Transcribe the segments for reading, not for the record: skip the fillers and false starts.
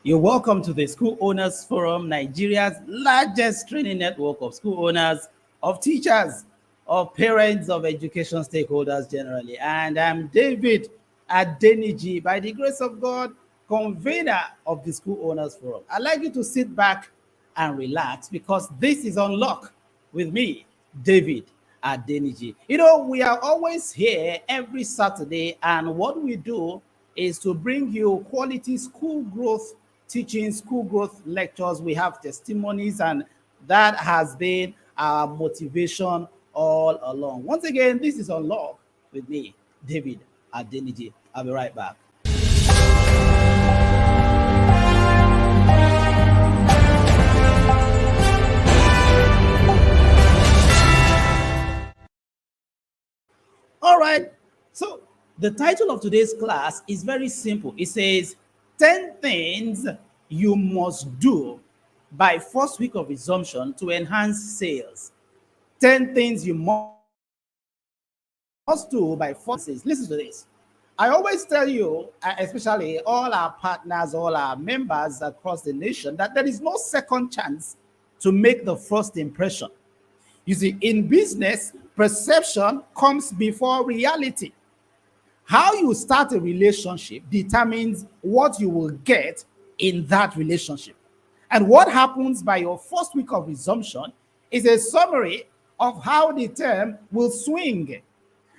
You're welcome to the School Owners Forum, Nigeria's largest training network of school owners, of teachers, of parents, of education stakeholders generally. And I'm David Adeniji, by the grace of God, convener of the School Owners Forum. I'd like you to sit back and relax because this is Unlock with me, David Adeniji. We are always here every Saturday, and what we do is to bring you quality school growth teaching, school growth lectures. We have testimonies, and that has been our motivation all along. Once again, this is Unlock with me, David Adeniji. I'll be right back. All right, so the title of today's class is very simple. It says 10 things you must do by first week of resumption to enhance sales. 10 things you must do by first sales. Listen to this. I always tell you, especially all our partners, all our members across the nation, that there is no second chance to make the first impression. You see, in business, perception comes before reality. How you start a relationship determines what you will get in that relationship. And what happens by your first week of resumption is a summary of how the term will swing.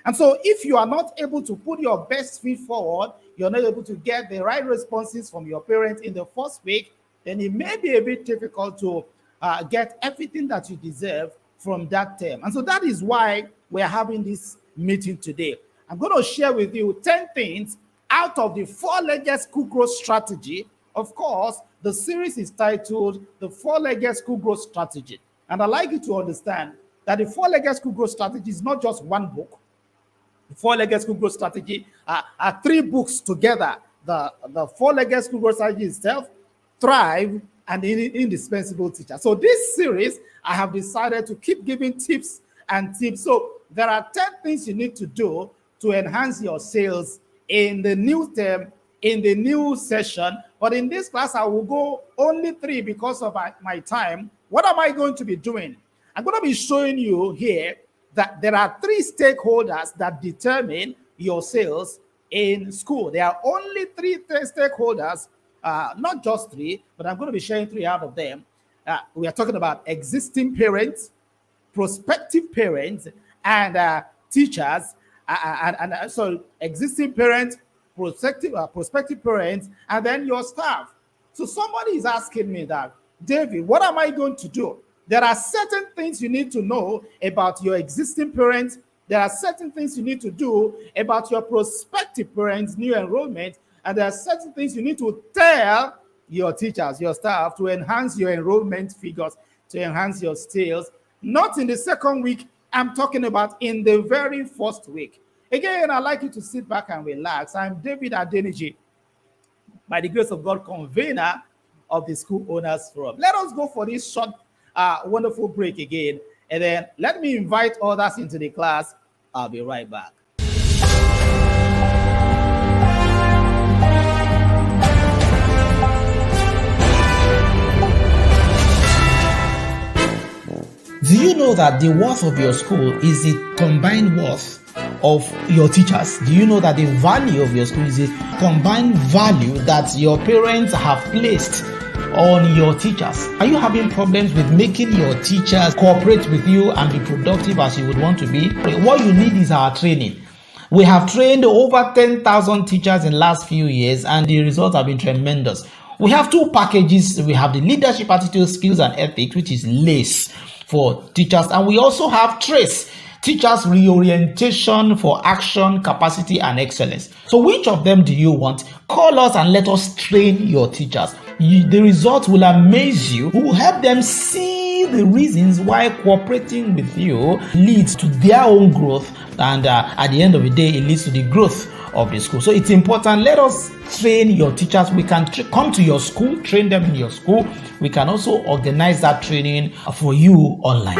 And so if you are not able to put your best feet forward, you're not able to get the right responses from your parents in the first week, then it may be a bit difficult to get everything that you deserve from that term. And so that is why we're having this meeting today. I'm going to share with you 10 things out of the four-legged school growth strategy. Of course, the series is titled The Four-Legged School Growth Strategy. And I'd like you to understand that the four-legged school growth strategy is not just one book. The four-legged school growth strategy are three books together. The four-legged school growth strategy itself, Thrive, and Indispensable Teacher. So this series, I have decided to keep giving tips and tips. So there are 10 things you need to do to enhance your sales in the new term, in the new session. But in this class, I will go only 3 because of my time. What am I going to be doing? I'm going to be showing you here that there are 3 stakeholders that determine your sales in school. There are only 3 stakeholders, not just 3, but I'm going to be sharing 3 out of them. We are talking about existing parents, prospective parents, and teachers. So existing parents, prospective parents, and then your staff. So somebody is asking me that, David, what am I going to do? There are certain things you need to know about your existing parents. There are certain things you need to do about your prospective parents, new enrollment, and there are certain things you need to tell your teachers, your staff, to enhance your enrollment figures, to enhance your sales. Not in the second week, I'm talking about in the very first week. Again, I'd like you to sit back and relax. I'm David Adeniji, by the grace of God, convener of the School Owners Forum. Let us go for this short, wonderful break again, and then let me invite others into the class. I'll be right back. Do you know that the worth of your school is the combined worth of your teachers? Do you know that the value of your school is the combined value that your parents have placed on your teachers? Are you having problems with making your teachers cooperate with you and be productive as you would want to be? What you need is our training. We have trained over 10,000 teachers in the last few years, and the results have been tremendous. We have 2 packages. We have the leadership attitude, skills, and ethics, which is LACE for teachers, and we also have TRACE, teachers reorientation for action, capacity, and excellence. So which of them do you want? Call us and let us train your teachers. The results will amaze you. We will help them see the reasons why cooperating with you leads to their own growth, and at the end of the day, it leads to the growth of the school. So it's important. Let us train your teachers. We can come to your school, train them in your school. We can also organize that training for you online.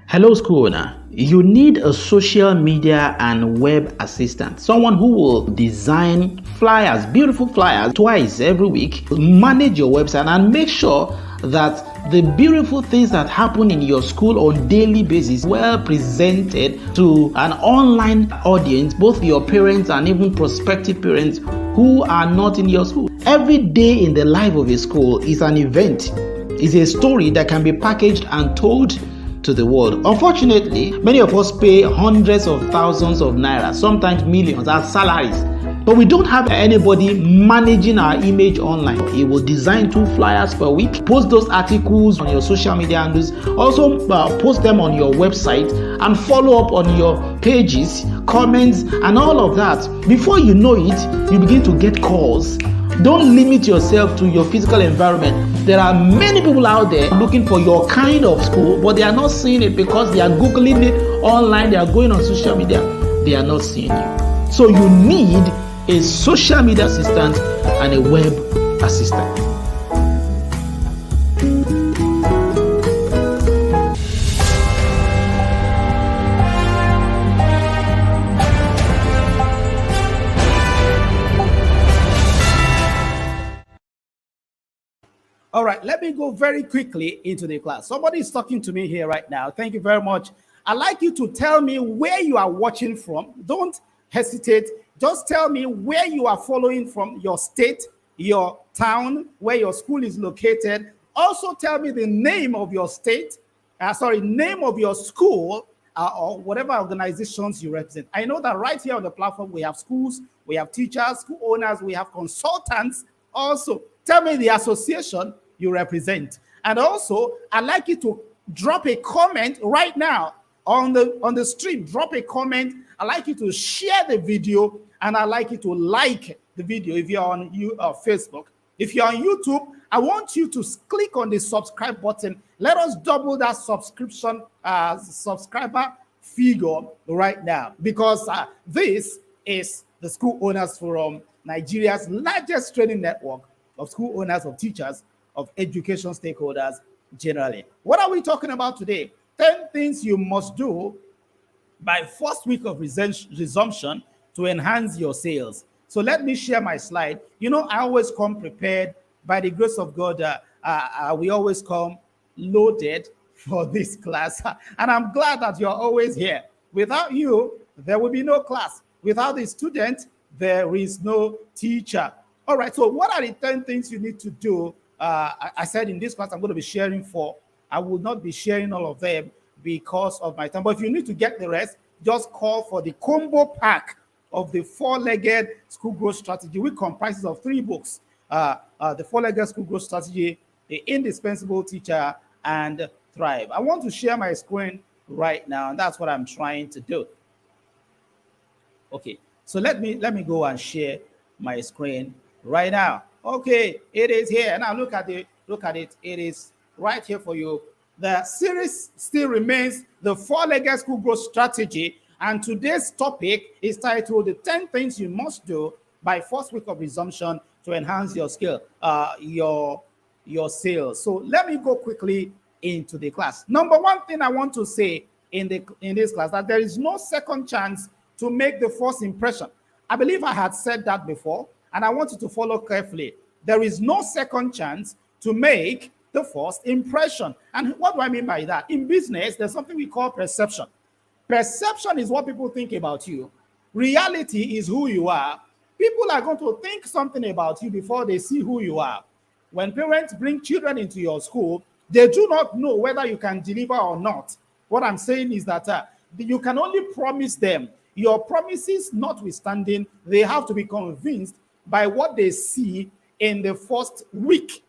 Hello, school owner. You need a social media and web assistant, someone who will design flyers, beautiful flyers, twice every week, manage your website, and make sure that the beautiful things that happen in your school on daily basis well presented to an online audience, both your parents and even prospective parents who are not in your school. Every day in the life of a school is an event, is a story that can be packaged and told to the world. Unfortunately, many of us pay hundreds of thousands of naira, sometimes millions, as salaries. But we don't have anybody managing our image online. You will design 2 flyers per week, post those articles on your social media handles, also post them on your website, and follow up on your pages, comments, and all of that. Before you know it, you begin to get calls. Don't limit yourself to your physical environment. There are many people out there looking for your kind of school, but they are not seeing it because they are Googling it online, they are going on social media, they are not seeing you. So you need a social media assistant and a web assistant. All right, let me go very quickly into the class. Somebody is talking to me here right now. Thank you very much. I'd like you to tell me where you are watching from. Don't hesitate. Just tell me where you are following from, your state, your town, where your school is located. Also tell me the name of your state, name of your school, or whatever organizations you represent. I know that right here on the platform, we have schools, we have teachers, school owners, we have consultants. Also, tell me the association you represent. And also, I'd like you to drop a comment right now on the stream. Drop a comment. I'd like you to share the video, and I'd like you to like the video if you're on Facebook. If you're on YouTube, I want you to click on the subscribe button. Let us double that subscriber figure right now, because this is the School Owners Forum, Nigeria's largest training network of school owners, of teachers, of education stakeholders generally. What are we talking about today? 10 things you must do by first week of resumption to enhance your sales. So let me share my slide. You know, I always come prepared. By the grace of God, we always come loaded for this class. And I'm glad that you're always here. Without you, there will be no class. Without the student, there is no teacher. All right, so what are the 10 things you need to do? I said in this class, I'm going to be sharing 4. I will not be sharing all of them because of my time. But if you need to get the rest, just call for the combo pack of the 4-legged school growth strategy, which comprises of 3 books. The 4-legged school growth strategy, the indispensable teacher, and Thrive. I want to share my screen right now, and that's what I'm trying to do. Okay, so let me go and share my screen right now. Okay, it is here. Now look at it. It is right here for you. The series still remains the 4-legged school growth strategy, and today's topic is titled "The 10 Things You Must Do by First Week of Resumption to Enhance Your Skill, your sales." So let me go quickly into the class. Number 1 thing I want to say in this class, that there is no second chance to make the first impression. I believe I had said that before, and I want you to follow carefully. There is no second chance to make the first impression. And what do I mean by that? In business, there's something we call perception. Perception is what people think about you. Reality is who you are. People are going to think something about you before they see who you are. When parents bring children into your school, they do not know whether you can deliver or not. What I'm saying is that you can only promise them. Your promises notwithstanding, they have to be convinced by what they see in the first week,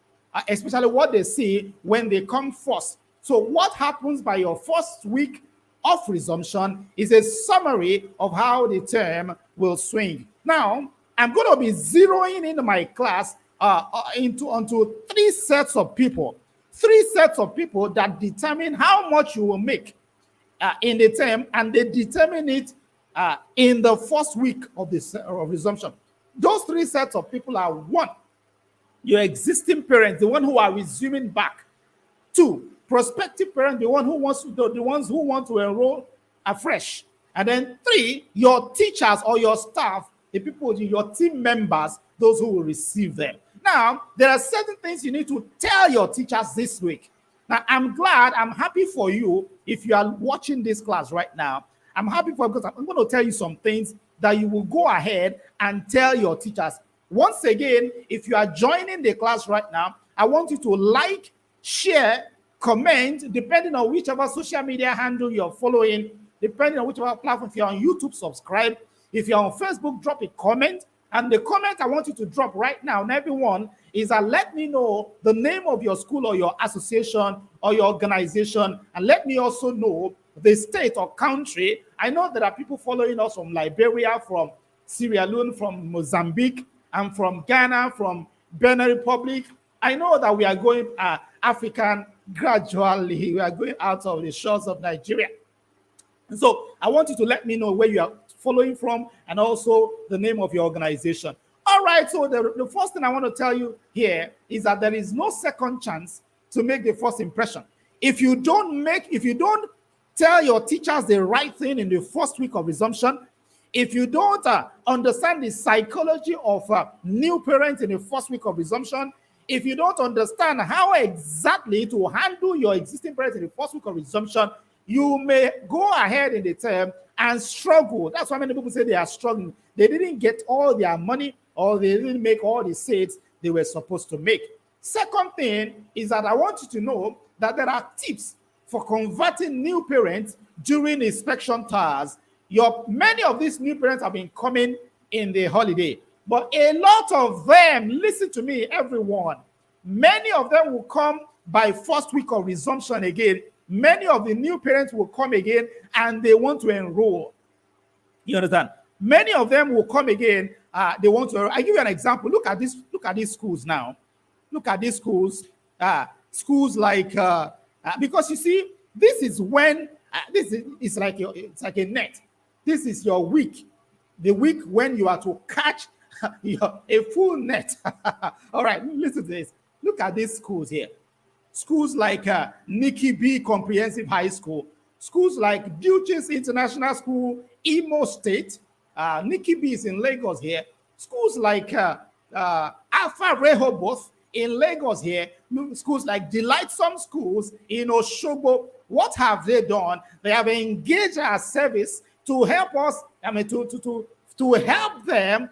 especially what they see when they come first. So what happens by your first week of resumption is a summary of how the term will swing. Now, I'm going to be zeroing in my class onto 3 sets of people. 3 sets of people that determine how much you will make in the term, and they determine it in the first week of resumption. Those 3 sets of people are: 1, your existing parents, the one who are resuming back; 2, prospective parents, the ones who want to enroll afresh. And then 3, your teachers or your staff, the people, your team members, those who will receive them. Now, there are certain things you need to tell your teachers this week. Now, I'm happy for you if you are watching this class right now. I'm happy for you because I'm going to tell you some things that you will go ahead and tell your teachers. Once again, if you are joining the class right now, I want you to like, share, comment, depending on whichever social media handle you're following, depending on whichever platform. If you're on YouTube, subscribe. If you're on Facebook, drop a comment. And the comment I want you to drop right now, and everyone, is that let me know the name of your school or your association or your organization, and let me also know the state or country. I know there are people following us from Liberia, from Sierra Leone, from Mozambique, and from Ghana, from Benin Republic. I know that we are going African gradually. We are going out of the shores of Nigeria. And so I want you to let me know where you are following from and also the name of your organization. All right, so the first thing I want to tell you here is that there is no second chance to make the first impression. If you don't tell your teachers the right thing in the first week of resumption, if you don't understand the psychology of new parents in the first week of resumption, if you don't understand how exactly to handle your existing parents in the first week of resumption, you may go ahead in the term and struggle. That's why many people say they are struggling. They didn't get all their money or they didn't make all the sales they were supposed to make. Second thing is that I want you to know that there are tips for converting new parents during inspection tours. Many of these new parents have been coming in the holiday, but a lot of them, listen to me, everyone, many of them will come by first week of resumption again. Many of the new parents will come again and they want to enroll. You understand? Many of them will come again. They want to enroll. I give you an example. Look at this. Look at these schools now. Look at these schools. Schools like because you see, this is when it's like a net. This is your week, the week when you are to catch a full net. All right, listen to this. Look at these schools here. Schools like THINKI B Comprehensive High School, schools like Duchess International School, Imo State, THINKI B is in Lagos here, schools like Alpha Rehoboth in Lagos here, schools like Delightsome Schools in Osogbo. What have they done? They have engaged our service to help us, to help them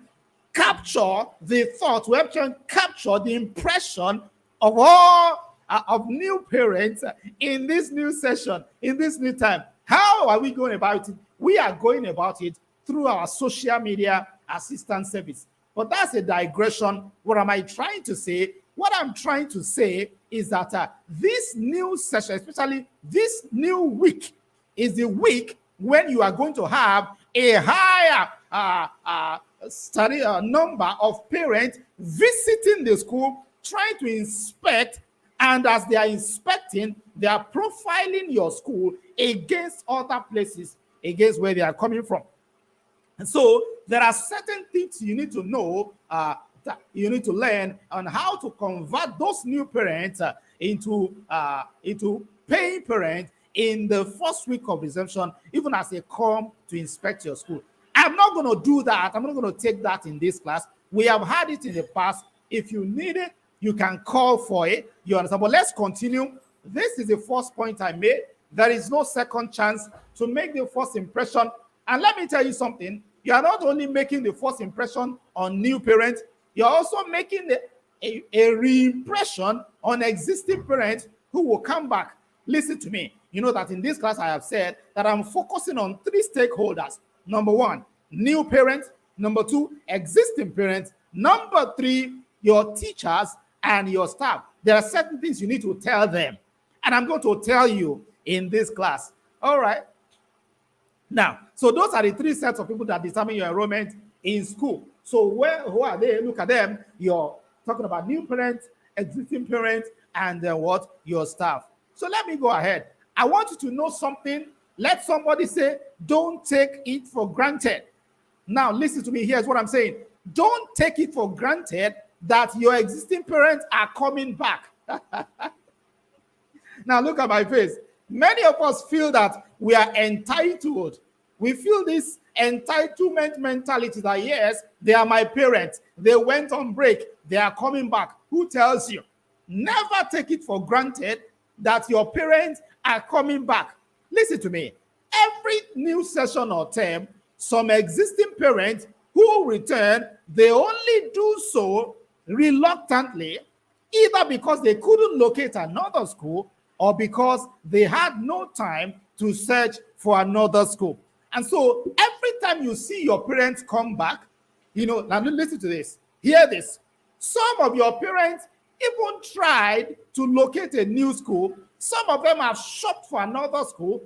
capture the thought, to help them capture the impression of all of new parents in this new session, in this new time. How are we going about it? We are going about it through our social media assistance service. But that's a digression. What am I trying to say? What I'm trying to say is that this new session, especially this new week, is the week when you are going to have a higher number of parents visiting the school, trying to inspect. And as they are inspecting, they are profiling your school against other places, against where they are coming from. And so there are certain things you need to know, that you need to learn on how to convert those new parents into paying parents in the first week of resumption, even as they come to inspect your school. I'm not going to do that. I'm not going to take that in this class. We have had it in the past. If you need it, you can call for it. You understand? But let's continue. This is the first point I made. There is no second chance to make the first impression. And let me tell you something. You are not only making the first impression on new parents, you're also making a re-impression on existing parents who will come back. Listen to me. You know that in this class I have said that I'm focusing on 3 stakeholders. Number 1, new parents. Number 2, existing parents. Number 3, your teachers and your staff. There are certain things you need to tell them. And I'm going to tell you in this class. All right. Now, so those are the 3 sets of people that determine your enrollment in school. So who are they? Look at them. You're talking about new parents, existing parents, and then what? Your staff. So let me go ahead. I want you to know something. Let somebody say, don't take it for granted. Now, listen to me. Here's what I'm saying. Don't take it for granted that your existing parents are coming back. Now, look at my face. Many of us feel that we are entitled. We feel this entitlement mentality that, yes, they are my parents. They went on break. They are coming back. Who tells you? Never take it for granted that your parents are coming back. Listen to me. Every new session or term, some existing parents who return, they only do so reluctantly, either because they couldn't locate another school or because they had no time to search for another school. And so every time you see your parents come back, now listen to this. Hear this. Some of your parents even tried to locate a new school. Some of them have shopped for another school,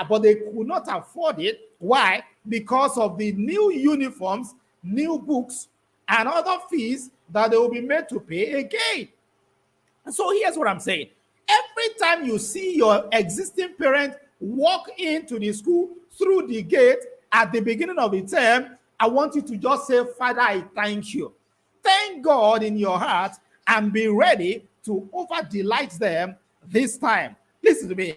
but they could not afford it. Why? Because of the new uniforms, new books, and other fees that they will be made to pay again. And so here's what I'm saying. Every time you see your existing parent walk into the school through the gate at the beginning of the term, I want you to just say, Father, I thank you. Thank God in your heart and be ready to over-delight them this time. Listen to me.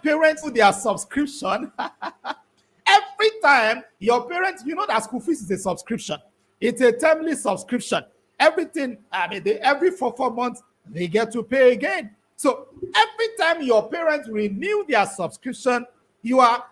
Parents do their subscription. Every time your parents, that school fees is a subscription. It's a termly subscription. Everything, every 4 months, they get to pay again. So every time your parents renew their subscription, you are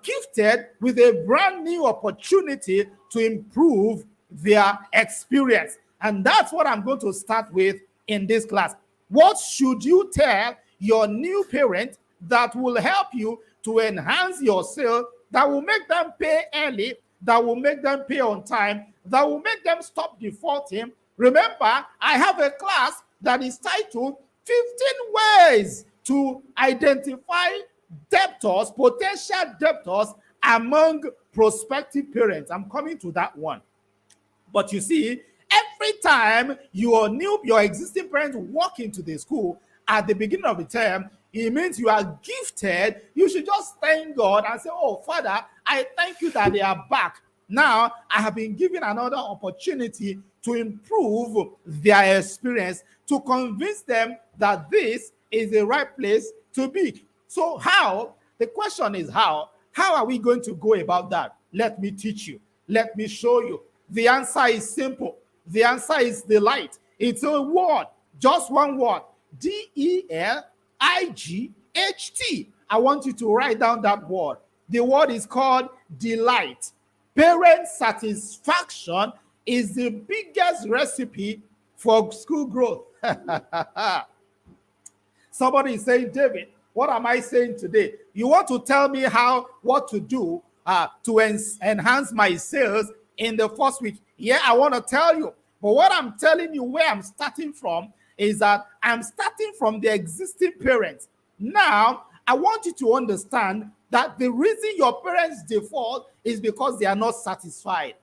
gifted with a brand new opportunity to improve their experience. And that's what I'm going to start with in this class. What should you tell your new parent that will help you to enhance your sale, that will make them pay early, that will make them pay on time, that will make them stop defaulting? Remember, I have a class that is titled 15 Ways to Identify Debtors, Potential Debtors Among Prospective Parents. I'm coming to that one. But you see, every time your existing parents walk into the school at the beginning of the term, it means you are gifted. You should just thank God and say, oh, Father, I thank you that they are back. Now, I have been given another opportunity to improve their experience, to convince them that this is the right place to be. So how? The question is how? How are we going to go about that? Let me teach you. Let me show you. The answer is simple. The answer is delight. It's a word, just one word. DELIGHT. I want you to write down that word. The word is called delight. Parent satisfaction is the biggest recipe for school growth. Somebody is saying, David, what am I saying today? You want to tell me what to do to enhance my sales in the first week? Yeah, I want to tell you. But what I'm telling you, where I'm starting from, is that I'm starting from the existing parents. Now, I want you to understand that the reason your parents default is because they are not satisfied.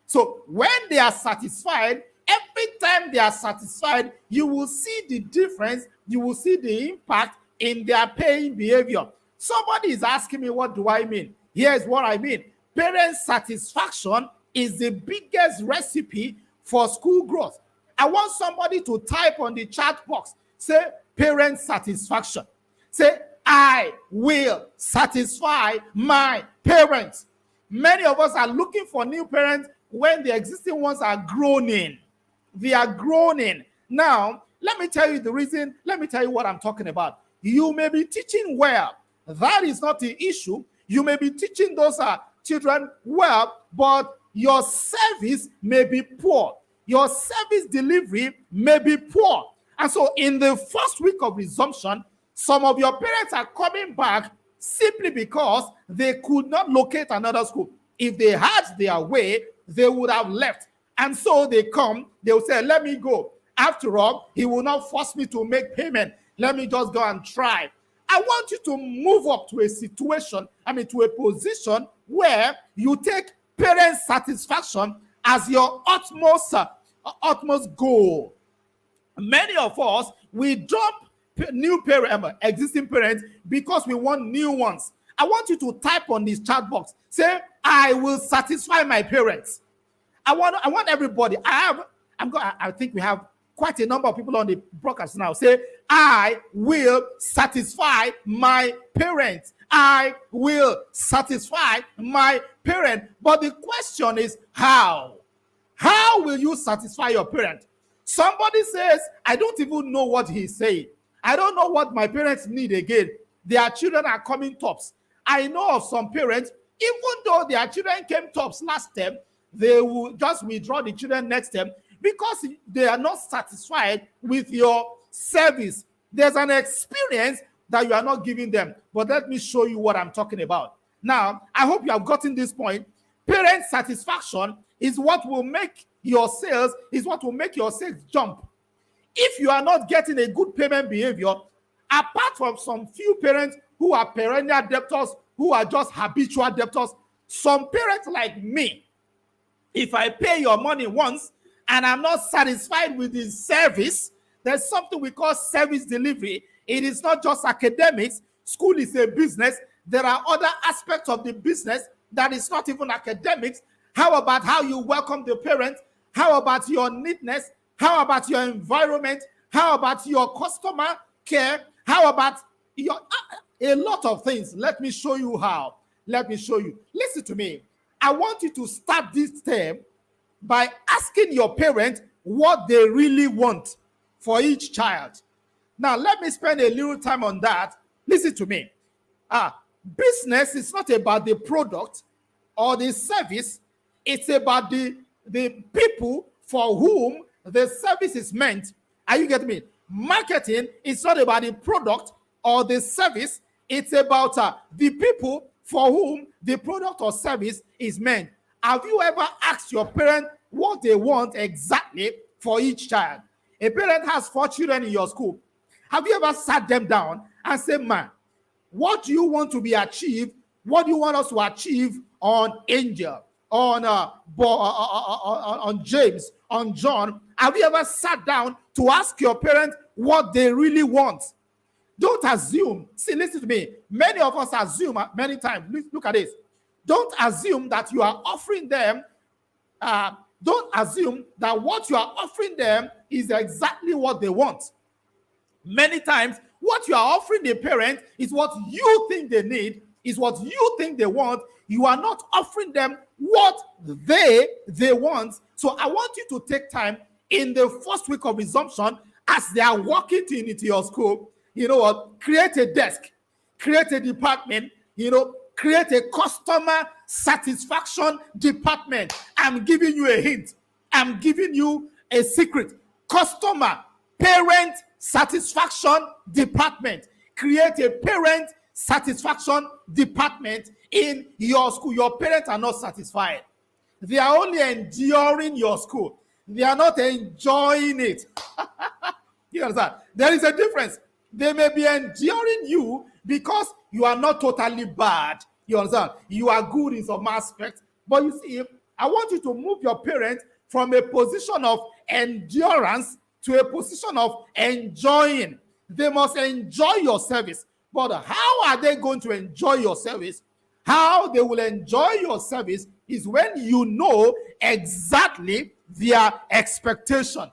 So when they are satisfied, every time they are satisfied, you will see the difference. You will see the impact in their paying behavior. Somebody is asking me, what do I mean? Here's what I mean. Parent satisfaction is the biggest recipe for school growth. I want somebody to type on the chat box, say parent satisfaction. Say, I will satisfy my parents. Many of us are looking for new parents when the existing ones are groaning. They are groaning. Now, let me tell you the reason. Let me tell you what I'm talking about. You may be teaching well. That is not the issue. You may be teaching those children well, but your service may be poor. Your service delivery may be poor. And so in the first week of resumption, some of your parents are coming back simply because they could not locate another school. If they had their way, they would have left. And so they come, they will say, let me go. After all, he will not force me to make payment. Let me just go and try. I want you to move up to a situation, to a position where you take parent satisfaction as your utmost goal. Many of us, we drop existing parents because we want new ones. I want you to type on this chat box, say, I will satisfy my parents. I want everybody. I think we have quite a number of people on the broadcast now. Say, I will satisfy my parents. I will satisfy my parent. But the question is how? How will you satisfy your parent? Somebody says, I don't even know what he's saying. I don't know what my parents need again. Their children are coming tops. I know of some parents, even though their children came tops last term, they will just withdraw the children next term because they are not satisfied with your service. There's an experience that you are not giving them. But let me show you what I'm talking about. Now, I hope you have gotten this point. Parent satisfaction is what will make your sales, jump. If you are not getting a good payment behavior, apart from some few parents who are perennial debtors, who are just habitual debtors, some parents like me, if I pay your money once and I'm not satisfied with the service, there's something we call service delivery. It is not just academics. School is a business. There are other aspects of the business that is not even academics. How about how you welcome the parents? How about your neatness? How about your environment? How about your customer care? How about your a lot of things? Let me show you how. Let me show you. Listen to me. I want you to start this term by asking your parents what they really want for each child. Now, let me spend a little time on that. Listen to me. Business is not about the product or the service. It's about the people for whom the service is meant. Are you getting me? Marketing is not about the product or the service. It's about the people for whom the product or service is meant. Have you ever asked your parent what they want exactly for each child? A parent has 4 children in your school. Have you ever sat them down and said, man, what do you want to be achieved? What do you want us to achieve on Angel, on James, on John? Have you ever sat down to ask your parents what they really want? Don't assume. See, listen to me. Many of us assume many times. Look at this. Don't assume that you are offering them. Don't assume that what you are offering them is exactly what they want. Many times, what you are offering the parent is what you think they need, is what you think they want. You are not offering them what they want. So I want you to take time in the first week of resumption as they are walking into your school. You know what? Create a desk, create a department, create a customer satisfaction department. I'm giving you a hint. I'm giving you a secret. Customer, parent satisfaction department. Create a parent satisfaction department in your school. Your parents are not satisfied. They are only enduring your school. They are not enjoying it. You understand? There is a difference. They may be enduring you because you are not totally bad. You understand? You are good in some aspects. But you see, I want you to move your parents from a position of endurance to a position of enjoying. They must enjoy your service. But how are they going to enjoy your service? How they will enjoy your service is when you know exactly their expectation.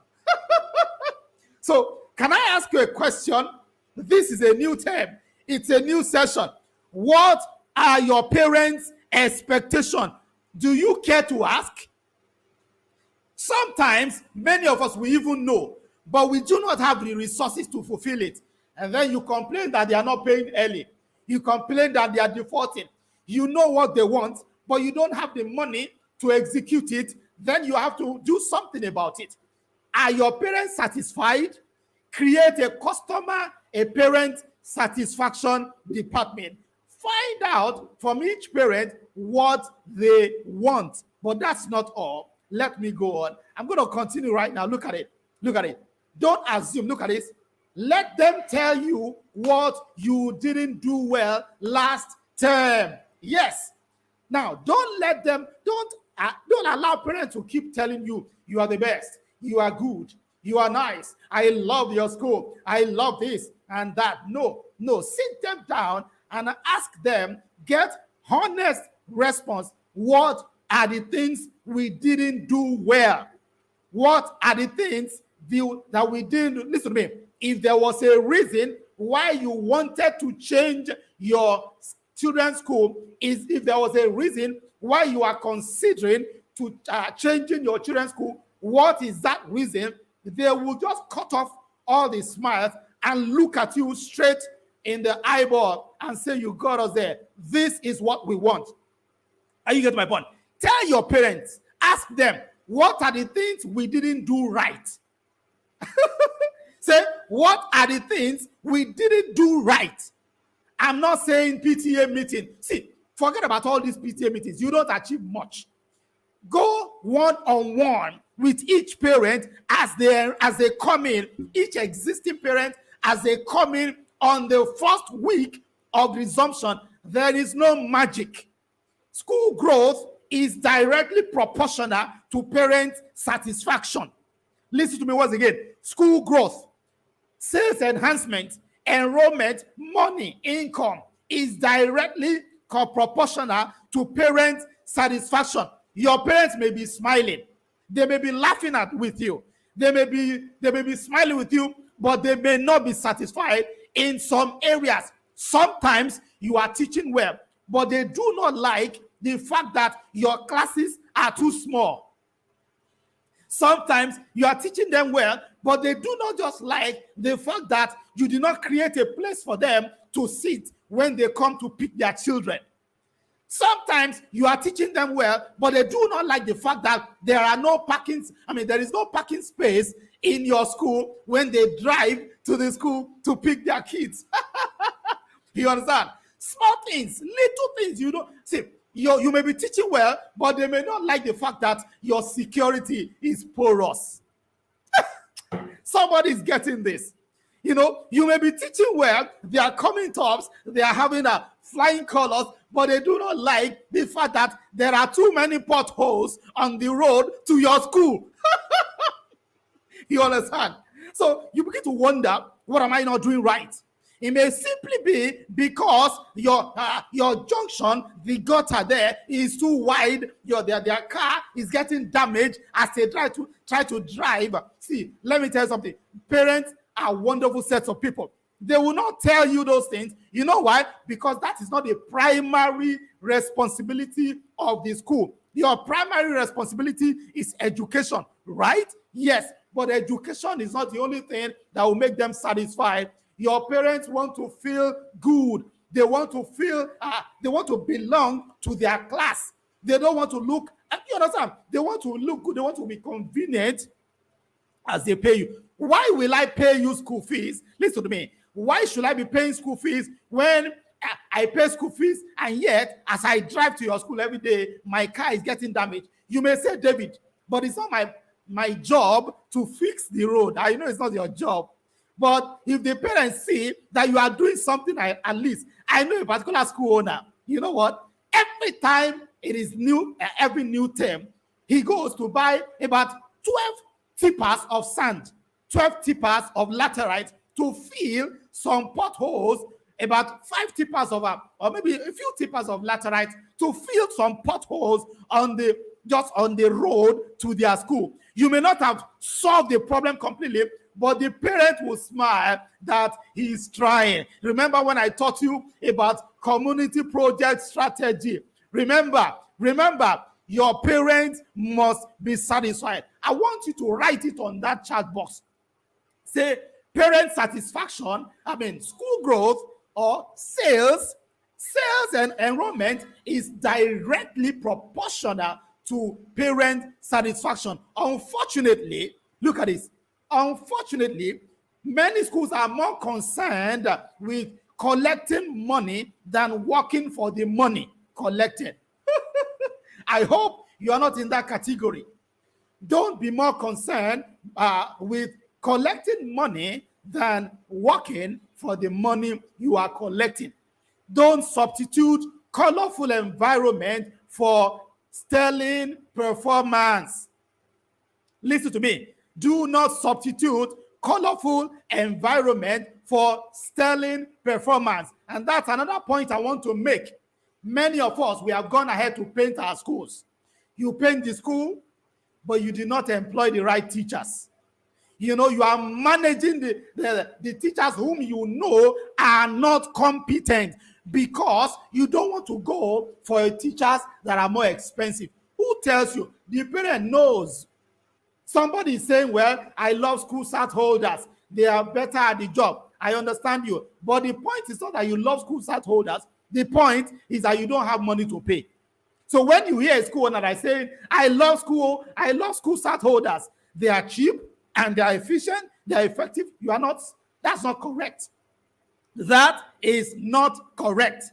So, can I ask you a question? This is a new term. It's a new session. What are your parents' expectations? Do you care to ask? Sometimes, many of us, we even know, but we do not have the resources to fulfill it. And then you complain that they are not paying early. You complain that they are defaulting. You know what they want, but you don't have the money to execute it. Then you have to do something about it. Are your parents satisfied? Create a customer, a parent satisfaction department. Find out from each parent what they want. But that's not all. Let me go on. I'm going to continue right now. Look at it. Look at it. Don't assume. Look at this. Let them tell you what you didn't do well last term. Yes. Now, don't allow parents to keep telling you you are the best. You are good. You are nice. I love your school. I love this and that. No. Sit them down and ask them, get honest response. What are the things we didn't do well? What are the things that we didn't do? Listen to me. if there was a reason why you wanted to change your children's school, if there was a reason why you are considering to changing your children's school, what is that reason? They will just cut off all the smiles and look at you straight in the eyeball and say, you got us there. This is what we want. Are you getting my point? Tell your parents, ask them, what are the things we didn't do right? Say, what are the things we didn't do right? I'm not saying PTA meeting. See, forget about all these PTA meetings. You don't achieve much. Go one-on-one with each parent as they come in, each existing parent as they come in on the first week of resumption. There is no magic. School growth is directly proportional to parent satisfaction. Listen to me once again. School growth, sales enhancement, enrollment, money, income is directly proportional to parent satisfaction. Your parents may be smiling. They may be laughing with you. They may be smiling with you, but they may not be satisfied in some areas. Sometimes you are teaching well, but they do not like the fact that your classes are too small. Sometimes you are teaching them well, but they do not just like the fact that you did not create a place for them to sit when they come to pick their children. Sometimes you are teaching them well, but they do not like the fact that there is no parking space in your school when they drive to the school to pick their kids. You understand? Small things, little things, you don't see. You may be teaching well, but they may not like the fact that your security is porous. Somebody's getting this. You may be teaching well, they are coming tops, they are having flying colors, but they do not like the fact that there are too many potholes on the road to your school. You understand? So you begin to wonder, what am I not doing right? It may simply be because your junction, the gutter there is too wide. Their car is getting damaged as they try to drive. See, let me tell you something. Parents are wonderful sets of people. They will not tell you those things. You know why? Because that is not the primary responsibility of the school. Your primary responsibility is education, right? Yes, but education is not the only thing that will make them satisfied. Your parents want to feel good. They want to feel, they want to belong to their class. They don't want to look, you understand? They want to look good. They want to be convenient as they pay you. Why will I pay you school fees? Listen to me. Why should I be paying school fees when I pay school fees and yet as I drive to your school every day, my car is getting damaged? You may say, David, but it's not my job to fix the road. I know it's not your job. But if the parents see that you are doing something, at least I know a particular school owner, you know what? Every time it is new, every new term, he goes to buy about 12 tippers of sand, 12 tippers of laterite to fill some potholes, about 5 tippers of, or maybe a few tippers of laterite to fill some potholes just on the road to their school. You may not have solved the problem completely, but the parent will smile that he is trying. Remember when I taught you about community project strategy? Remember, your parents must be satisfied. I want you to write it on that chat box. Say, parent satisfaction, school growth or sales and enrollment is directly proportional to parent satisfaction. Unfortunately, look at this. Unfortunately, many schools are more concerned with collecting money than working for the money collected. I hope you are not in that category. Don't be more concerned with collecting money than working for the money you are collecting. Don't substitute colorful environment for sterling performance. Listen to me. Do not substitute colorful environment for sterling performance. And that's another point I want to make. Many of us, we have gone ahead to paint our schools. You paint the school, but you did not employ the right teachers. You are managing the teachers whom you know are not competent because you don't want to go for teachers that are more expensive. Who tells you? The parent knows. Somebody is saying, well, I love school start holders. They are better at the job. I understand you. But the point is not that you love school start holders. The point is that you don't have money to pay. So when you hear a school owner that saying, I love school start holders, they are cheap and they are efficient, they are effective, you are not, that's not correct. That is not correct.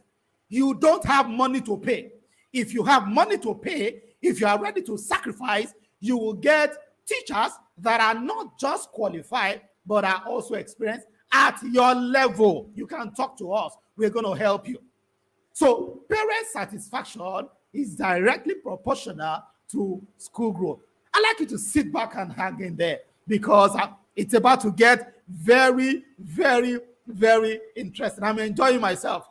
You don't have money to pay. If you have money to pay, if you are ready to sacrifice, you will get teachers that are not just qualified, but are also experienced at your level. You can talk to us. We're going to help you. So parent satisfaction is directly proportional to school growth. I'd like you to sit back and hang in there because it's about to get very, very, very interesting. I'm enjoying myself.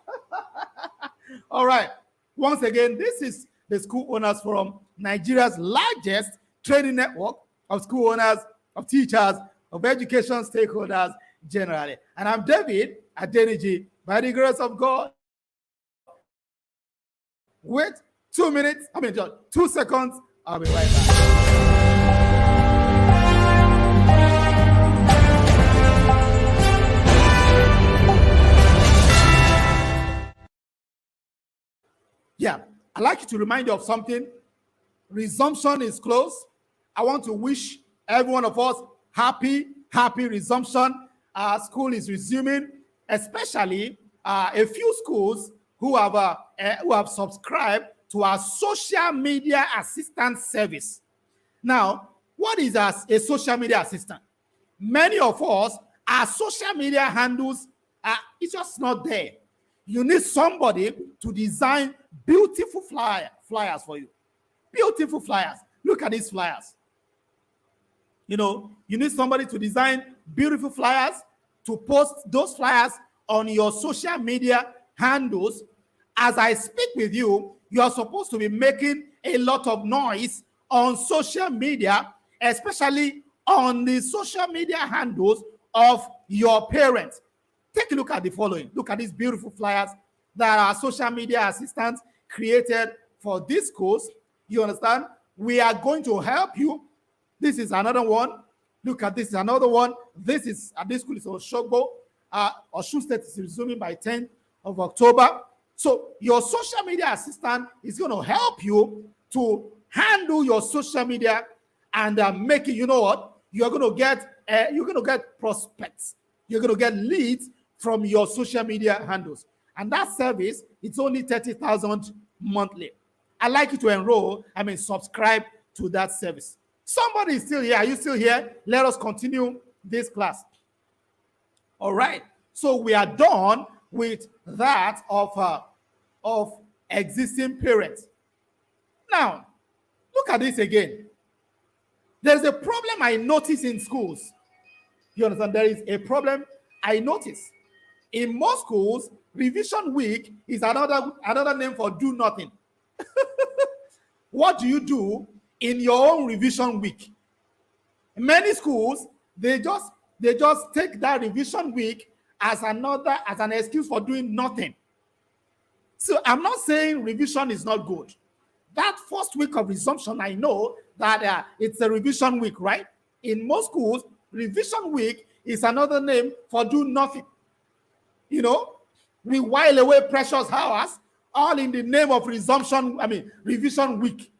All right. Once again, this is the School Owners Forum, Nigeria's largest training network of school owners, of teachers, of education stakeholders generally. And I'm David Adeniji. By the grace of God, wait 2 minutes, 2 seconds, I'll be right back. Yeah, I'd like you to remind you of something. Resumption is close. I want to wish every one of us happy resumption. School is resuming, especially a few schools who have subscribed to our social media assistance service. Now, what is a social media assistant? Many of us, our social media handles, it's just not there. You need somebody to design beautiful flyers for you. Beautiful flyers. Look at these flyers. You need somebody to design beautiful flyers, to post those flyers on your social media handles. As I speak with you, you are supposed to be making a lot of noise on social media, especially on the social media handles of your parents. Take a look at the following. Look at these beautiful flyers that our social media assistants created for these schools. You understand? We are going to help you. This is another one. Look at this, another one. This is at this school is Oshogbo. Osun State is resuming by 10th of October. So your social media assistant is going to help you to handle your social media and make it. You know what? You're going to get prospects. You're going to get leads from your social media handles, and that service it's only 30,000 monthly. I'd like you to subscribe to that service. Somebody is still here. Are you still here? Let us continue this class. All right. So we are done with that of existing parents. Now, look at this again. There's a problem I notice in schools. You understand? There is a problem I notice. In most schools, revision week is another name for do nothing. What do you do in your own revision week? In many schools, they just take that revision week as an excuse for doing nothing. So I'm not saying revision is not good. That first week of resumption, I know that it's a revision week, right? In most schools, revision week is another name for do nothing. We while away precious hours, all in the name of revision week.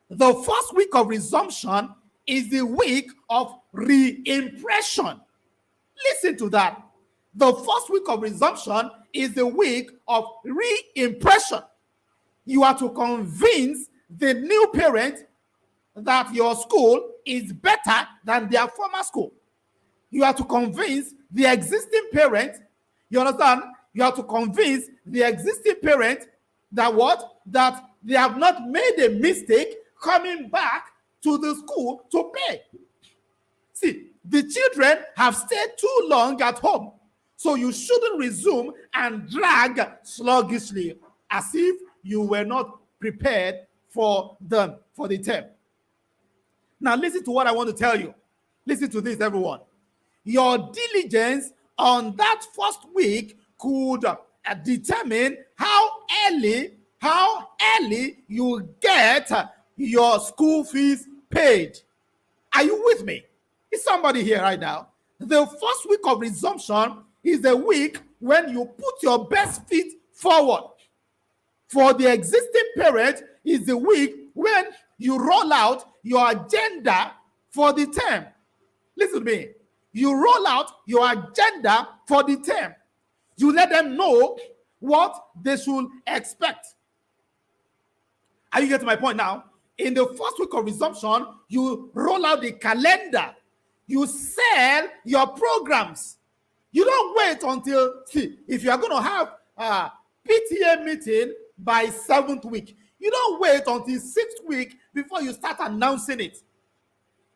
The first week of resumption is the week of re-impression. Listen to that. The first week of resumption is the week of re-impression. You are to convince the new parent that your school is better than their former school. You have to convince the existing parent, you understand? You have to convince the existing parent that they have not made a mistake coming back to the school to pay. See, the children have stayed too long at home, so you shouldn't resume and drag sluggishly as if you were not prepared for the term. Now listen to what I want to tell you. Listen to this, everyone. Your diligence on that first week could determine how early you get your school fees paid. Are you with me? Is somebody here right now? The first week of resumption is the week when you put your best feet forward. For the existing parent is the week when you roll out your agenda for the term. Listen to me. You roll out your agenda for the term. You let them know what they should expect. Are you getting my point now? In the first week of resumption, you roll out the calendar. You sell your programs. You don't wait until, see, if you are going to have a PTA meeting by 7th week, you don't wait until 6th week before you start announcing it.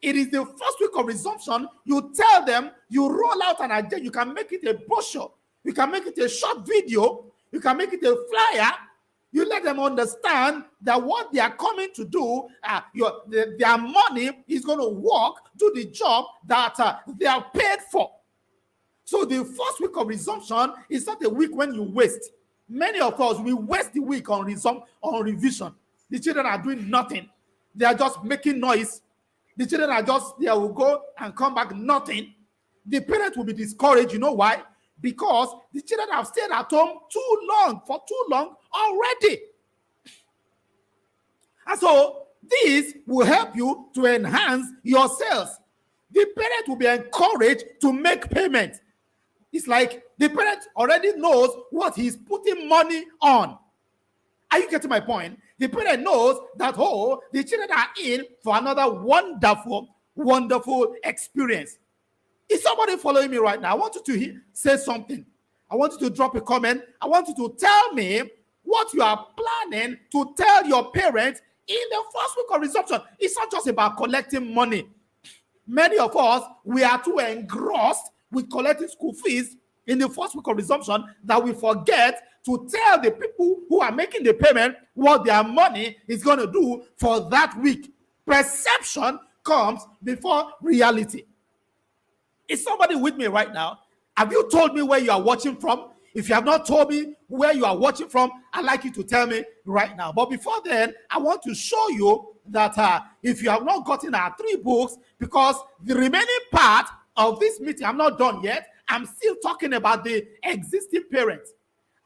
It is the first week of resumption. You tell them, you roll out an agenda. You can make it a brochure. You can make it a short video. You can make it a flyer. You let them understand that what they are coming to do, their money is going to work, do the job that they are paid for. So the first week of resumption is not a week when you waste. Many of us, we waste the week on revision. The children are doing nothing. They are just making noise. The children are just, they will go and come back, nothing. The parents will be discouraged. You know why? Because the children have stayed at home for too long already. And so this will help you to enhance your sales. The parent will be encouraged to make payment. It's like the parent already knows what he's putting money on. Are you getting my point? The parent knows that, oh, the children are in for another wonderful, wonderful experience. Is somebody following me right now? I want you to say something. I want you to drop a comment. I want you to tell me what you are planning to tell your parents in the first week of resumption. It's not just about collecting money. Many of us, we are too engrossed with collecting school fees in the first week of resumption that we forget to tell the people who are making the payment what their money is going to do for that week. Perception comes before reality. Is somebody with me right now? Have you told me where you are watching from? If you have not told me where you are watching from, I'd like you to tell me right now. But before then, I want to show you that if you have not gotten our 3 books, because the remaining part of this meeting, I'm not done yet. I'm still talking about the existing parents.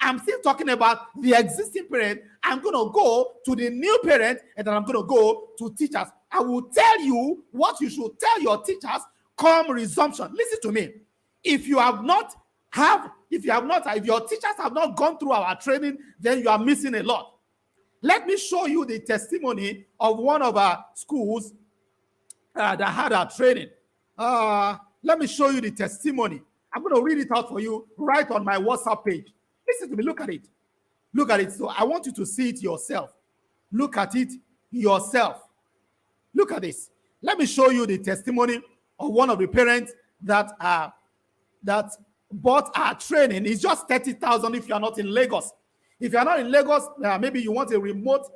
I'm still talking about the existing parent. I'm going to go to the new parent, and then I'm going to go to teachers. I will tell you what you should tell your teachers come resumption. Listen to me. If your teachers have not gone through our training, then you are missing a lot. Let me show you the testimony of one of our schools that had our training. Let me show you the testimony. I'm going to read it out for you right on my WhatsApp page. Listen to me. Look at it. Look at it. So I want you to see it yourself. Look at it yourself. Look at this. Let me show you the testimony of one of the parents that bought our training. It's just 30,000 if you are not in Lagos. If you are not in Lagos, maybe you want a remote,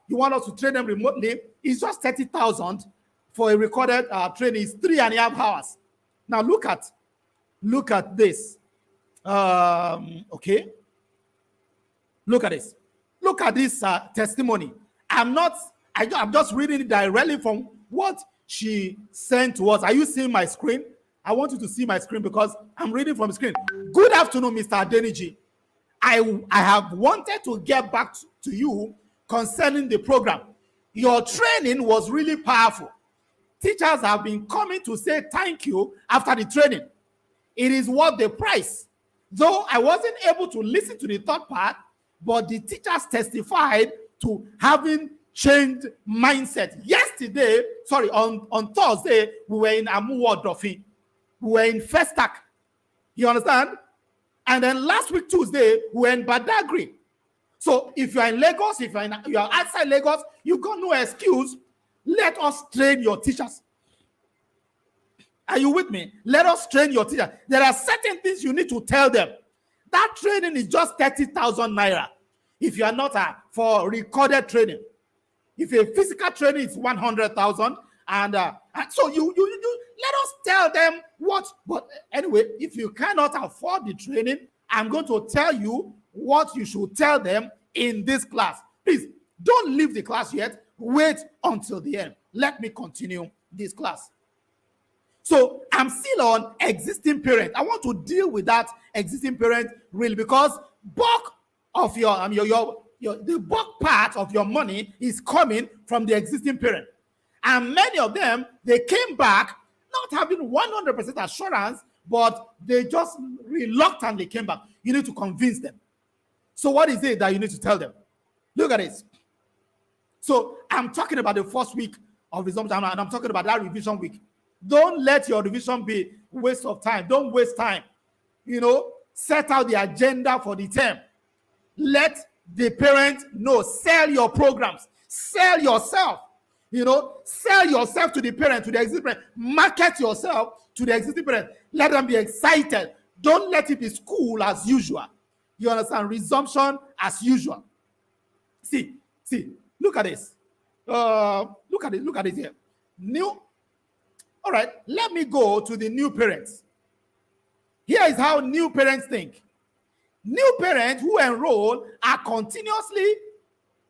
you want us to train them remotely. It's just 30,000 for a recorded training. It's 3.5 hours. Now look at this. Okay. Look at this. Look at this testimony. I'm just reading it directly from what she sent to us. Are you seeing my screen? I want you to see my screen because I'm reading from the screen. Good afternoon, Mr. Adeniji. I have wanted to get back to you concerning the program. Your training was really powerful. Teachers have been coming to say thank you after the training. It is worth the price. Though I wasn't able to listen to the third part, but the teachers testified to having changed mindset. On Thursday, we were in Amuwo Dofi. We were in Festac. You understand? And then last week, Tuesday, we were in Badagry. So if you're in Lagos, if you're outside Lagos, you got no excuse. Let us train your teachers. Are you with me? Let us train your teachers. There are certain things you need to tell them. That training is just 30,000 naira. If you are not for recorded training. If a physical training is 100,000 And so you let us tell them what. But anyway, if you cannot afford the training, I'm going to tell you what you should tell them in this class. Please don't leave the class yet. Wait until the end. Let me continue this class. So I'm still on existing parent. I want to deal with that existing parent really, because bulk of the bulk part of your money is coming from the existing parent. And many of them, they came back not having 100% assurance, but they just reluctantly came back. You need to convince them. So what is it that you need to tell them? Look at this. So I'm talking about the first week of resumption, and I'm talking about that revision week. Don't let your revision be waste of time. Don't waste time. Set out the agenda for the term. Let the parent know. Sell your programs. Sell yourself. Sell yourself to the parent, to the existing parent. Market yourself to the existing parent. Let them be excited. Don't let it be school as usual. You understand? Resumption as usual. See. Look at this. Look at it here. All right, let me go to the new parents. Here is how new parents think. New parents who enroll are continuously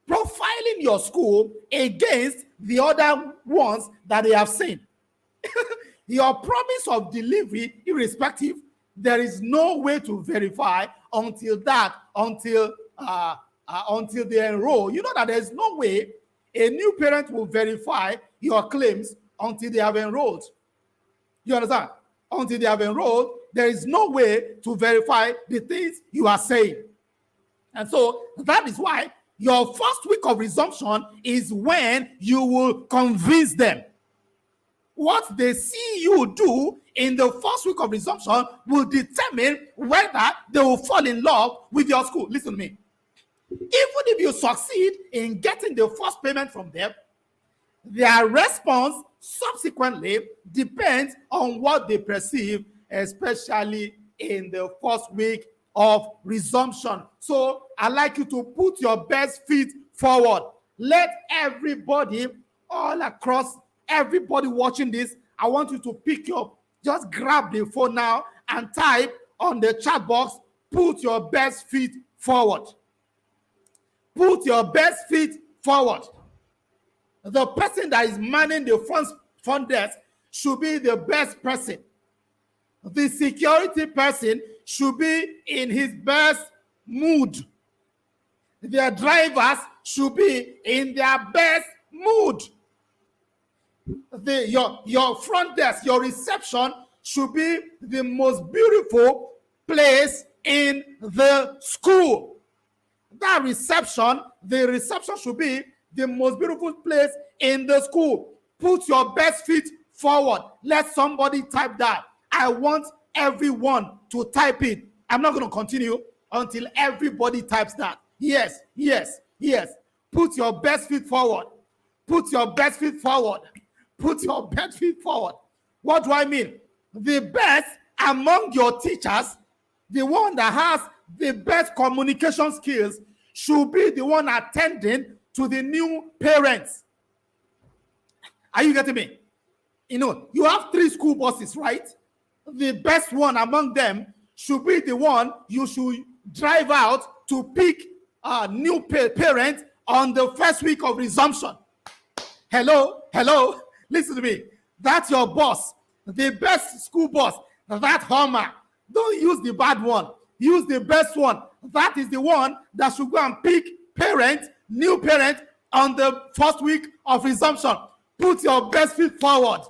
profiling your school against the other ones that they have seen. Your promise of delivery, irrespective, there is no way to verify until they enroll. You know that there's no way a new parent will verify your claims until they have enrolled. You understand? Until they have enrolled, there is no way to verify the things you are saying. And so that is why your first week of resumption is when you will convince them. What they see you do in the first week of resumption will determine whether they will fall in love with your school. Listen to me. Even if you succeed in getting the first payment from them, their response subsequently depends on what they perceive, especially in the first week of resumption. So I'd like you to put your best feet forward. Let everybody all across, everybody watching this, I want you to just grab the phone now and type on the chat box, put your best feet forward. Put your best feet forward. The person that is manning the front desk should be the best person. The security person should be in his best mood. Their drivers should be in their best mood. Your front desk, your reception should be the most beautiful place in the school. The reception should be the most beautiful place in the school. Put your best feet forward. Let somebody type that. I want everyone to type it. I'm not going to continue until everybody types that. Yes. Put your best feet forward. Put your best feet forward. Put your best feet forward. What do I mean? The best among your teachers, the one that has the best communication skills, should be the one attending to the new parents. Are you getting me? You have 3 school buses, right? The best one among them should be the one you should drive out to pick new parents on the first week of resumption. Hello? Listen to me. That's your boss. The best school bus. That Hummer. Don't use the bad one. Use the best one. That is the one that should go and pick new parents on the first week of resumption. Put your best feet forward.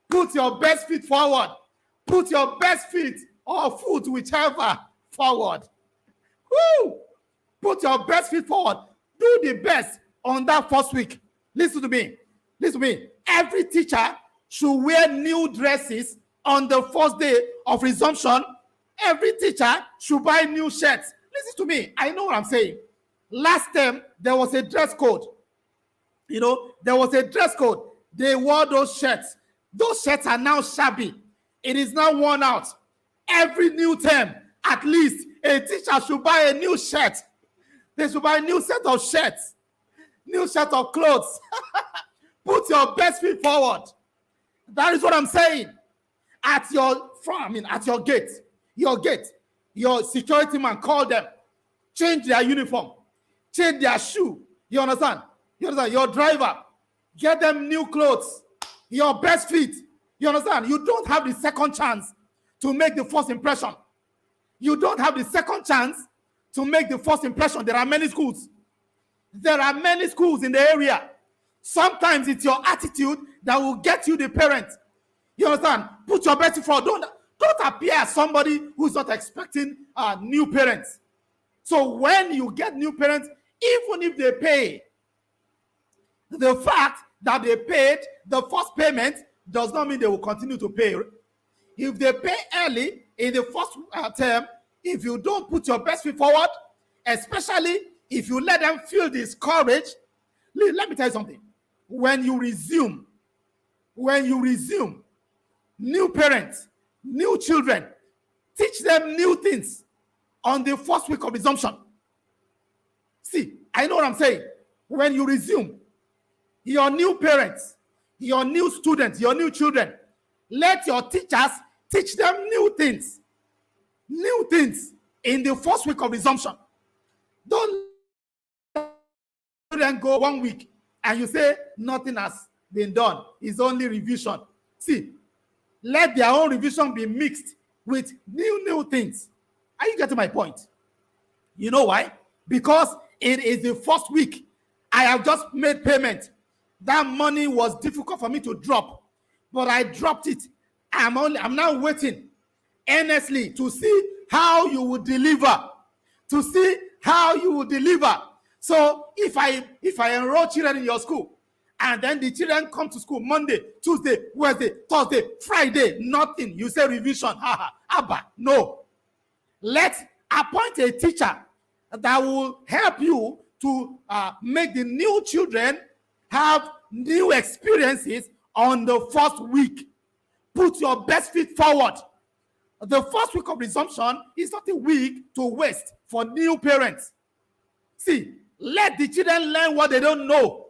Put your best feet forward. Put your best feet or foot, whichever, forward. Woo! Put your best feet forward. Do the best on that first week. Listen to me. Every teacher should wear new dresses on the first day of resumption. Every teacher should buy new shirts. Listen to me. I know what I'm saying. Last term, there was a dress code. There was a dress code. They wore those shirts. Those shirts are now shabby. It is now worn out. Every new term, at least a teacher should buy a new shirt. They should buy a new set of shirts, new set of clothes. Put Put your best feet forward. That is what I'm saying. At your front, at your gate, your security man, call them, change their uniform, change their shoe. You understand? Your driver, get them new clothes, your best feet. You understand? You don't have the second chance to make the first impression. You don't have the second chance to make the first impression. There are many schools. There are many schools in the area. Sometimes it's your attitude that will get you the parent. You understand? Put your best foot forward. Don't appear as somebody who's not expecting new parents. So when you get new parents, even if they pay, the fact that they paid the first payment does not mean they will continue to pay. If they pay early in the first term, if you don't put your best foot forward, especially if you let them feel discouraged, let me tell you something. When you resume, new parents, new children, teach them new things on the first week of resumption. See, I know what I'm saying. When you resume, your new parents, your new students, your new children, let your teachers teach them new things in the first week of resumption. Don't then go 1 week and you say nothing has been done. It's only revision. See, let their own revision be mixed with new things. Are you getting my point? You know why? Because it is the first week. I have just made payment. That money was difficult for me to drop, but I dropped it. I'm now waiting earnestly to see how you will deliver. So if I enroll children in your school, and then the children come to school Monday, Tuesday, Wednesday, Thursday, Friday, nothing, you say revision, Abba, no. Let's appoint a teacher that will help you to make the new children have new experiences on the first week. Put your best feet forward. The first week of resumption is not a week to waste for new parents. See, let the children learn what they don't know.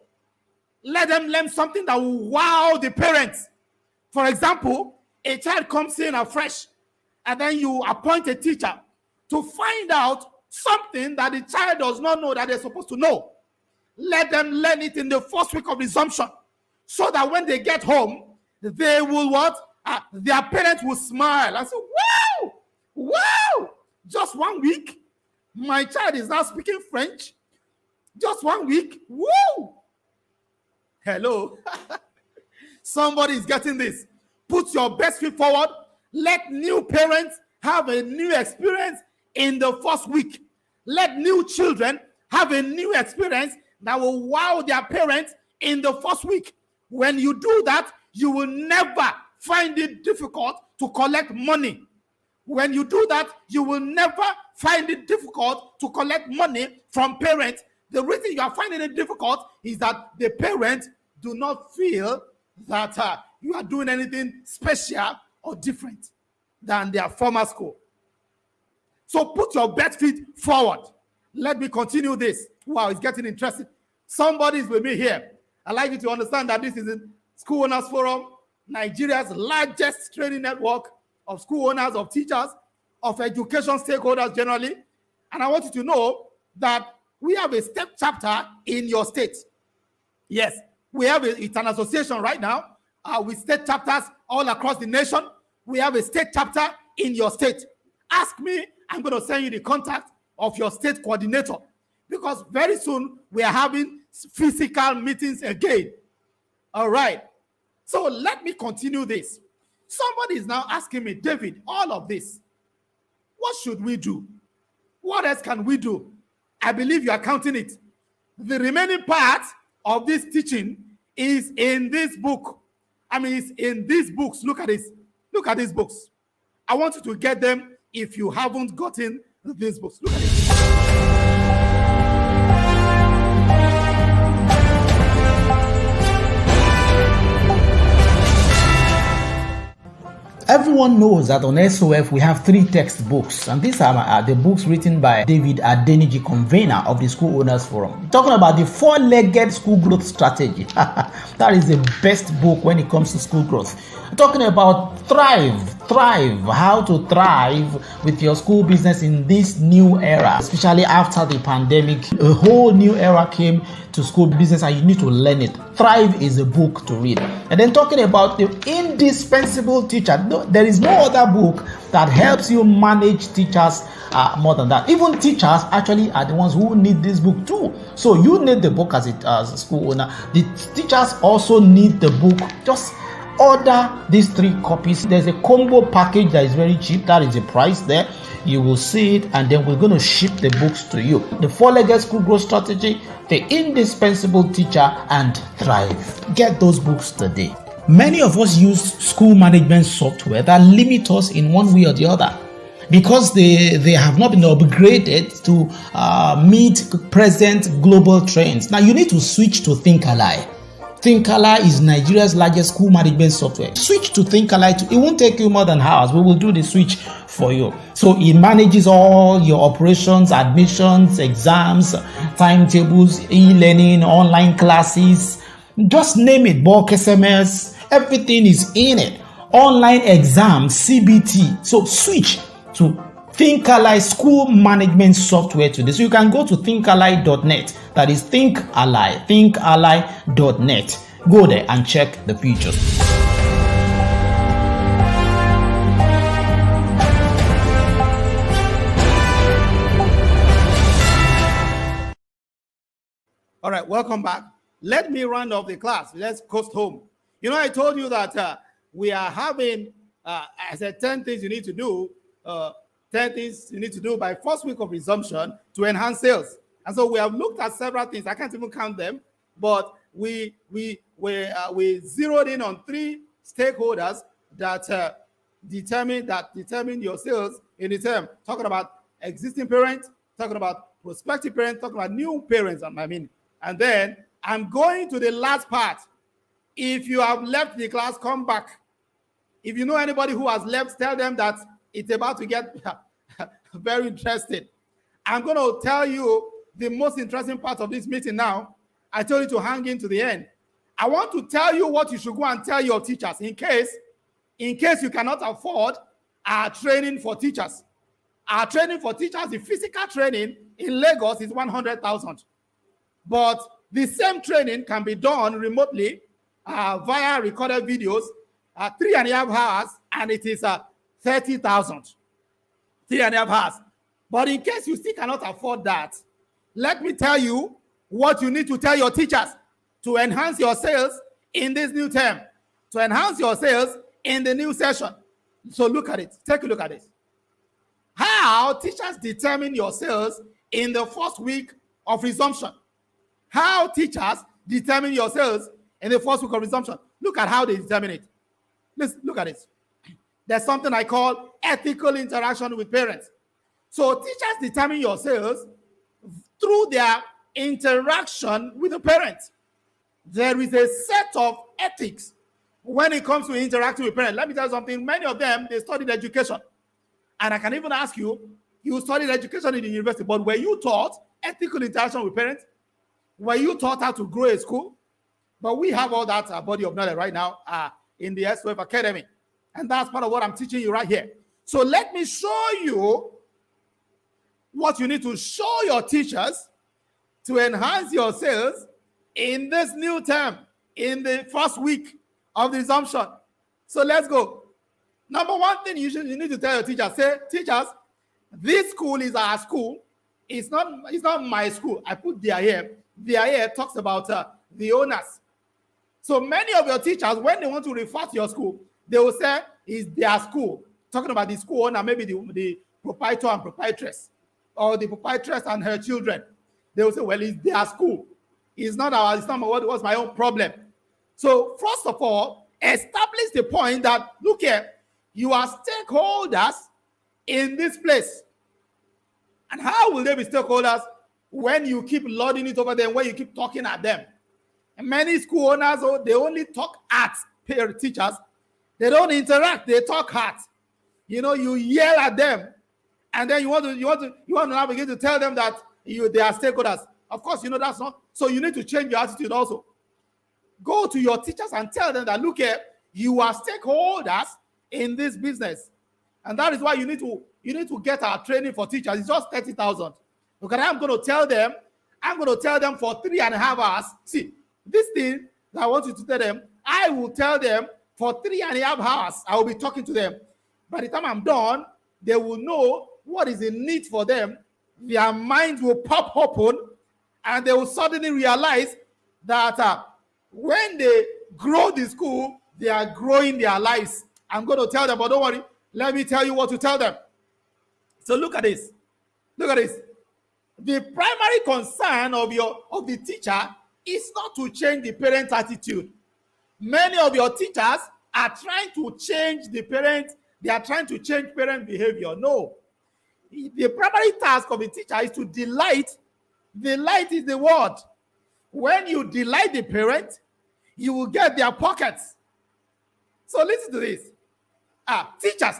Let them learn something that will wow the parents. For example, a child comes in afresh, and then you appoint a teacher to find out something that the child does not know that they're supposed to know. Let them learn it in the first week of resumption, so that when they get home, they will what? Their parents will smile and say, wow, just 1 week. My child is now speaking French. Just 1 week. Woo! Hello. Somebody is getting this. Put your best foot forward. Let new parents have a new experience in the first week. Let new children have a new experience that will wow their parents in the first week. When you do that, you will never find it difficult to collect money. When you do that, you will never find it difficult to collect money from parents. The reason you are finding it difficult is that the parents do not feel that you are doing anything special or different than their former school. So put your best feet forward. Let me continue this. Wow, it's getting interesting. Somebody's with me here. I'd like you to understand that this is a School Owners Forum, Nigeria's largest training network of school owners, of teachers, of education stakeholders generally. And I want you to know that we have a state chapter in your state. Yes, we have it's an association right now with state chapters all across the nation. We have a state chapter in your state. Ask me, I'm going to send you the contact of your state coordinator, because very soon we are having physical meetings again. All right. So let me continue this. Somebody is now asking me, David, all of this, what should we do? What else can we do? I believe you are counting it. The remaining part of this teaching is in this book. It's in these books. Look at this. Look at these books. I want you to get them if you haven't gotten these books. Look at this. Every Everyone knows that on SOF we have 3 textbooks, and these are the books written by David Adeniji, convener of the School Owners Forum. Talking about the 4-legged school growth strategy. That is the best book when it comes to school growth. Talking about thrive, how to thrive with your school business in this new era, especially after the pandemic. A whole new era came to school business and you need to learn it. Thrive is a book to read. And then talking about the indispensable teacher. No, there is no other book that helps you manage teachers more than that. Even teachers actually are the ones who need this book too. So you need the book as a school owner. The teachers also need the book. Just order these 3 copies. There's a combo package that is very cheap. That is the price there. You will see it, and then we're going to ship the books to you. The 4-legged school growth strategy, the indispensable teacher, and thrive. Get those books today. Many of us use school management software that limit us in one way or the other, because they have not been upgraded to meet present global trends. Now you need to switch to ThinkAlly. ThinkAlly is Nigeria's largest school management software. Switch to ThinkAlly. It won't take you more than hours. We will do the switch for you. So it manages all your operations, admissions, exams, timetables, e-learning, online classes. Just name it. Bulk SMS. Everything is in it. Online exams, CBT. So switch to ThinkAlly school management software today. So you can go to thinkally.net. That is ThinkAlly, thinkally.net. Go there and check the features. All right, welcome back. Let me round off the class. Let's coast home. You know, I told you that we are having, I said 10 things you need to do, 10 things you need to do by first week of resumption to enhance sales. And so we have looked at several things. I can't even count them, but we zeroed in on 3 stakeholders that determine your sales in the term. Talking about existing parents, talking about prospective parents, talking about new parents. And then I'm going to the last part. If you have left the class, come back. If you know anybody who has left, tell them that it's about to get very interesting. I'm going to tell you the most interesting part of this meeting now. I told you to hang in to the end. I want to tell you what you should go and tell your teachers in case you cannot afford our training for teachers. Our training for teachers, the physical training in Lagos is 100,000. But the same training can be done remotely via recorded videos, 3.5 hours, and it is 30,000. 3.5 hours. But in case you still cannot afford that, let me tell you what you need to tell your teachers to enhance your sales in this new term, to enhance your sales in the new session. So look at it. Take a look at it. How teachers determine your sales in the first week of resumption. How teachers determine your sales in the first week of resumption. Look at how they determine it. Let's look at it. There's something I call ethical interaction with parents. So teachers determine your sales through their interaction with the parents. There is a set of ethics when it comes to interacting with parents. Let me tell you something. Many of them, they studied education. And I can even ask you, you studied education in the university, but were you taught ethical interaction with parents? Were you taught how to grow a school? But we have all that body of knowledge right now in the SOF Academy. And that's part of what I'm teaching you right here. So let me show you what you need to show your teachers to enhance your sales in this new term, in the first week of the resumption. So let's go. Number one thing you need to tell your teachers, say, teachers, this school is our school. It's not my school. I put their here. Their here talks about the owners. So many of your teachers, when they want to refer to your school, they will say it's their school. Talking about the school owner, maybe the proprietor and proprietress, or the proprietress and her children. They will say, well, it's their school. It's not what was my own problem. So first of all, establish the point that, look here, you are stakeholders in this place. And how will they be stakeholders when you keep lording it over them, when you keep talking at them? And many school owners, they only talk at teachers They don't interact. They talk hard. You yell at them, and then you want to now begin to tell them that they are stakeholders. Of course, that's not. So you need to change your attitude also. Go to your teachers and tell them that, look here, you are stakeholders in this business, and that is why you need to get our training for teachers. It's just 30,000. Because I'm going to tell them for 3.5 hours. See, this thing that I want you to tell them, I will tell them for 3.5 hours. I will be talking to them. By the time I'm done, they will know what is in need for them. Their minds will pop open, and they will suddenly realize that when they grow the school, they are growing their lives. I'm going to tell them, but don't worry. Let me tell you what to tell them. So look at this. Look at this. The primary concern of the teacher is not to change the parent's attitude. Many of your teachers are trying to change the parents. They are trying to change parent behavior. No. The primary task of a teacher is to delight. Delight is the word. When you delight the parent, you will get their pockets. So listen to this. Teachers,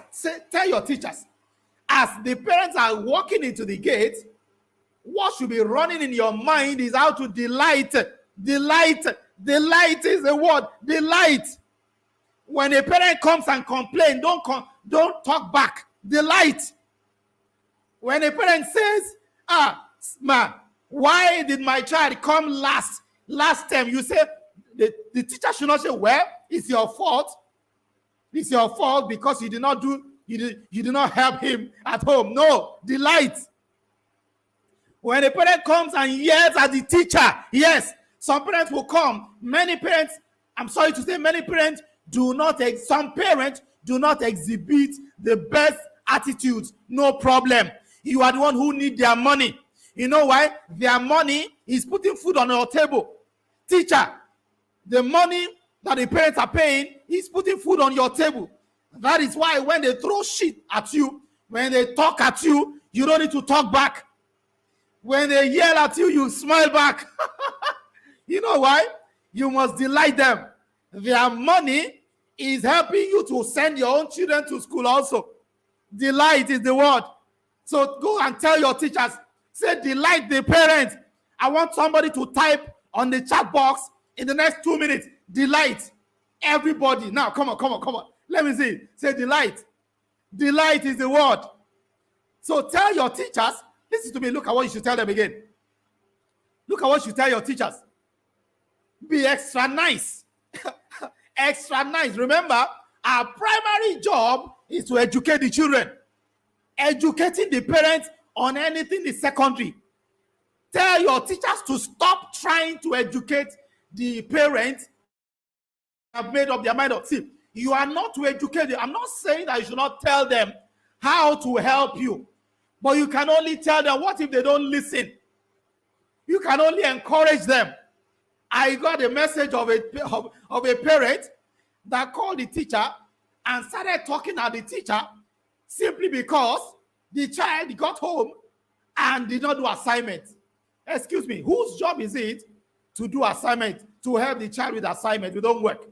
tell your teachers, as the parents are walking into the gate, what should be running in your mind is how to delight. Delight. Delight is the word. Delight. When a parent comes and complains, don't talk back. Delight. When a parent says, ma, why did my child come last term? You say, the teacher should not say, well, it's your fault. It's your fault because you did not help him at home. No, delight. When a parent comes and yells at the teacher, yes, some parents will come. Many parents, I'm sorry to say, some parents do not exhibit the best attitudes. No problem. You are the one who need their money. You know why? Their money is putting food on your table. Teacher, the money that the parents are paying is putting food on your table. That is why when they throw shit at you, when they talk at you, you don't need to talk back. When they yell at you, you smile back. You know why? You must delight them. Their money is helping you to send your own children to school also. Delight is the word. So go and tell your teachers, say delight the parents. I want somebody to type on the chat box in the next 2 minutes. Delight. Everybody. Now, come on. Let me see. Say delight. Delight is the word. So tell your teachers, listen to me. Look at what you should tell them again. Look at what you should tell your teachers. Be extra nice. Extra nice. Remember, our primary job is to educate the children. Educating the parents on anything is secondary. Tell your teachers to stop trying to educate the parents. Have made up their mind. See, you are not to educate them. I'm not saying that you should not tell them how to help you, but you can only tell them. What if they don't listen? You can only encourage them. I got a message of a parent that called the teacher and started talking at the teacher simply because the child got home and did not do assignment. Excuse me, whose job is it to do assignment, to help the child with assignment, with homework?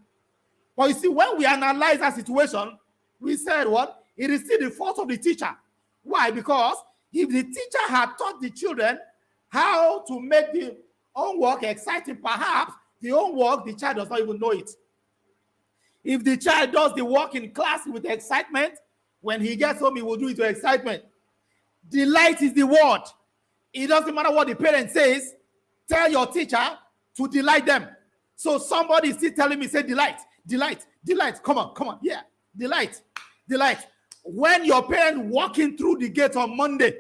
But you see, when we analyze that situation, we said what? It is still the fault of the teacher. Why? Because if the teacher had taught the children how to make the homework exciting, perhaps the homework, the child does not even know it. If the child does the work in class with excitement, when he gets home, he will do it with excitement. Delight is the word. It doesn't matter what the parent says. Tell your teacher to delight them. So somebody is still telling me, say delight, delight, delight. Come on. Yeah, delight, delight. When your parents walking through the gate on Monday,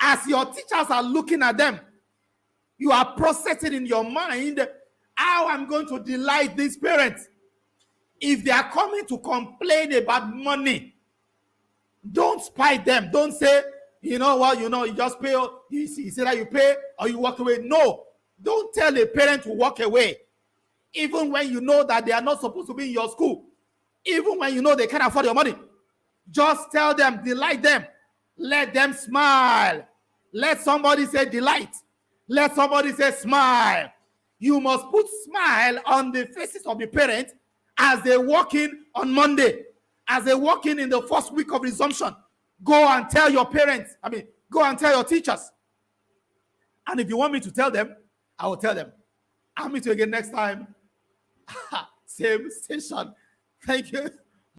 as your teachers are looking at them, you are processing in your mind how I'm going to delight these parents. If they are coming to complain about money, don't spite them. Don't say, you know what, you just pay. You say that you pay or you walk away. No, don't tell a parent to walk away. Even when you know that they are not supposed to be in your school. Even when you know they can't afford your money. Just tell them, delight them. Let them smile. Let somebody say delight. Let somebody say smile. You must put smile on the faces of the parents as they walk in on Monday, as they walk in the first week of resumption, go and tell your parents. Go and tell your teachers. And if you want me to tell them, I will tell them. I'll meet you again next time. Same station. Thank you.